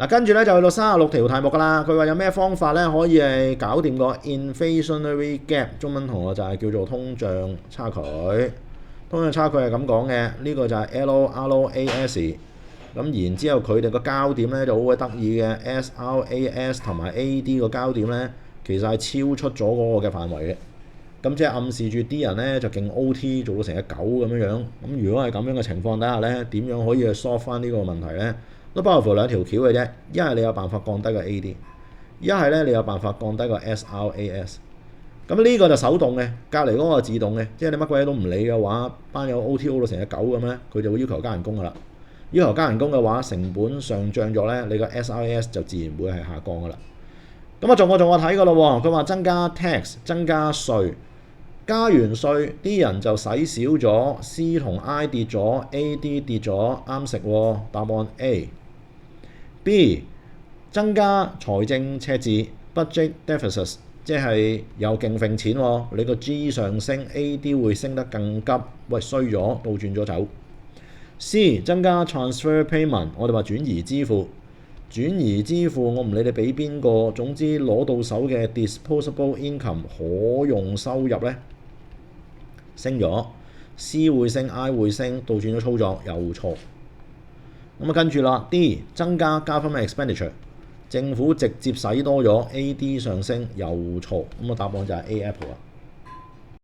嗱，跟住咧就去到36條題目㗎啦。佢話有咩方法咧可以係搞掂個 inflationary gap， 中文同學就係叫做通脹差距。通脹差距係咁講嘅，呢個就係 LRAS。咁然之後佢哋個交點咧就好鬼得意嘅 SRAS 同埋 AD 個交點咧，其實係超出咗嗰個嘅範圍嘅。咁即係暗示住啲人咧就勁 OT 做到成隻狗咁樣樣。咁如果係咁樣嘅情況底下咧，點樣可以去 solve 翻呢個問題咧？都包括兩條橋嘅啫。一係你有辦法降低個 AD， 一係咧你有辦法降低個 SRAS。咁呢個就手動嘅，隔離嗰個自動嘅，即係你乜鬼都唔理嘅話，班友 OT 到成隻狗咁咧，佢就會要求加人工㗎啦。要求加人工嘅話，成本上漲咗咧，你個 SRAS 就自然會係下降㗎啦。咁啊，仲我睇㗎咯喎，佢話增加 tax 增加稅，加完稅啲人就使少咗 ，C 同 I 跌咗 ，AD 跌咗，啱食喎。答案 A。B 增加財政赤字 budget deficit， 即係有勁揈錢喎，你個 G 上升 ，AD 會升得更急，喂衰咗，倒轉咗走。C 增加 transfer payment， 我哋話轉移支付，轉移支付我唔理你俾邊個，總之攞到手嘅 disposable income 可用收入咧升咗 ，C 會升 ，I 會升，倒轉咗操作又錯。咁啊跟住啦 ，D 增加 government expenditure， 政府直接使多咗 ，AD 上升又錯。咁啊答案就係 A Apple 啦。